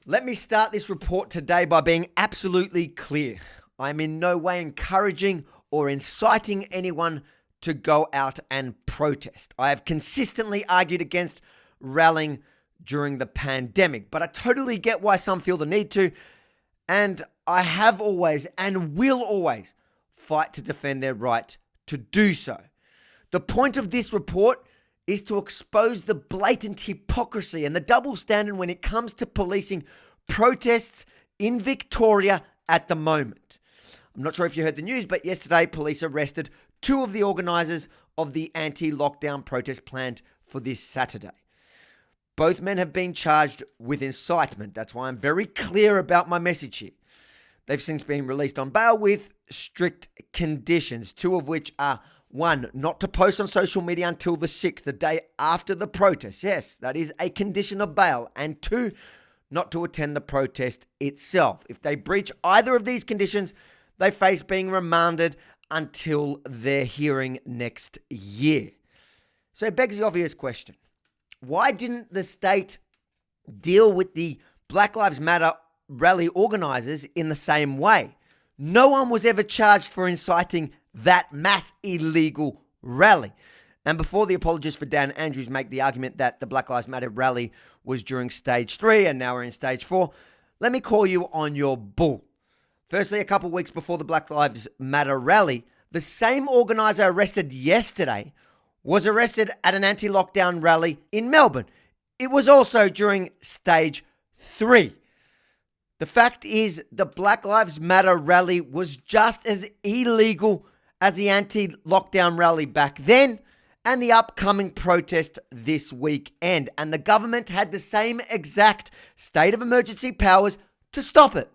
Let me start this report today by being absolutely clear. I am in no way encouraging or inciting anyone to go out and protest. I have consistently argued against rallying during the pandemic, but I totally get why some feel the need to, and I have always and will always fight to defend their right to do so. The point of this report is to expose the blatant hypocrisy and the double standard when it comes to policing protests in Victoria at the moment. I'm not sure if you heard the news, but yesterday police arrested two of the organisers of the anti-lockdown protest planned for this Saturday. Both men have been charged with incitement. That's why I'm very clear about my message here. They've since been released on bail with strict conditions, two of which are: one, not to post on social media until the 6th, the day after the protest. Yes, that is a condition of bail. And two, not to attend the protest itself. If they breach either of these conditions, they face being remanded until their hearing next year. So it begs the obvious question. Why didn't the state deal with the Black Lives Matter rally organisers in the same way? No one was ever charged for inciting that mass illegal rally. And before the apologists for Dan Andrews make the argument that the Black Lives Matter rally was during stage 3 and now we're in stage 4, let me call you on your bull. Firstly, a couple of weeks before the Black Lives Matter rally, the same organiser arrested yesterday was arrested at an anti-lockdown rally in Melbourne. It was also during stage 3. The fact is, the Black Lives Matter rally was just as illegal as the anti-lockdown rally back then and the upcoming protest this weekend. And the government had the same exact state of emergency powers to stop it.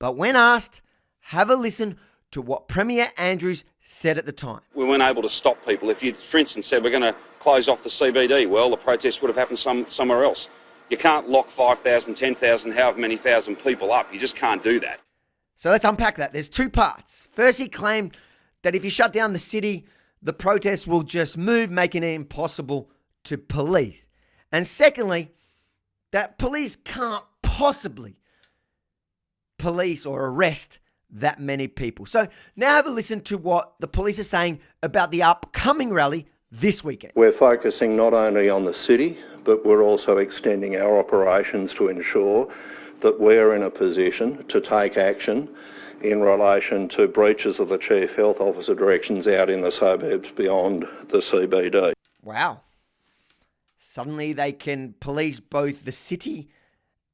But when asked, have a listen to what Premier Andrews said at the time. We weren't able to stop people. If you, for instance, said we're going to close off the CBD, well, the protest would have happened somewhere else. You can't lock 5,000, 10,000, however many thousand people up. You just can't do that. So let's unpack that. There's two parts. First, he claimed that if you shut down the city, the protests will just move, making it impossible to police. And secondly, that police can't possibly police or arrest that many people. So now have a listen to what the police are saying about the upcoming rally this weekend. We're focusing not only on the city, but we're also extending our operations to ensure that we're in a position to take action in relation to breaches of the Chief Health Officer directions out in the suburbs beyond the CBD. Wow. Suddenly they can police both the city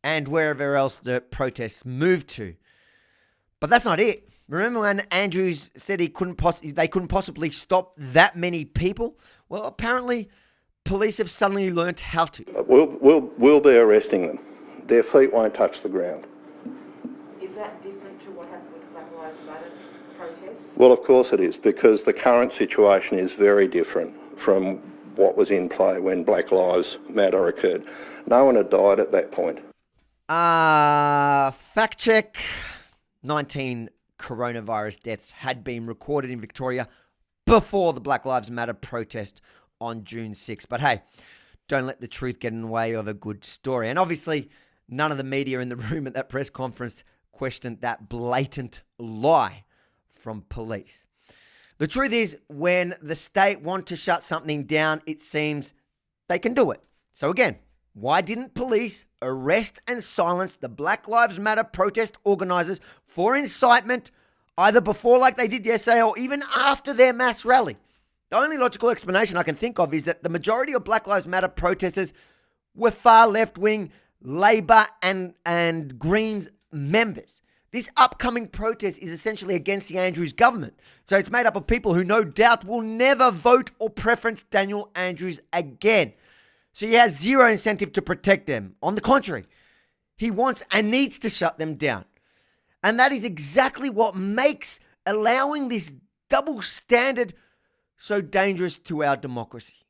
and wherever else the protests move to. But that's not it. Remember when Andrews said they couldn't possibly stop that many people? Well, apparently police have suddenly learnt how to. We'll be arresting them. Their feet won't touch the ground. Is that different to what happened with the Black Lives Matter protests? Well, of course it is, because the current situation is very different from what was in play when Black Lives Matter occurred. No one had died at that point. Fact check. 19 coronavirus deaths had been recorded in Victoria before the Black Lives Matter protest on June 6th. But hey, don't let the truth get in the way of a good story. And obviously, none of the media in the room at that press conference questioned that blatant lie from police. The truth is, when the state want to shut something down, it seems they can do it. So again, why didn't police arrest and silence the Black Lives Matter protest organisers for incitement either before, like they did yesterday, or even after their mass rally? The only logical explanation I can think of is that the majority of Black Lives Matter protesters were far left-wing Labor and Greens members. This upcoming protest is essentially against the Andrews government. So it's made up of people who no doubt will never vote or preference Daniel Andrews again. So he has zero incentive to protect them. On the contrary, he wants and needs to shut them down. And that is exactly what makes allowing this double standard so dangerous to our democracy.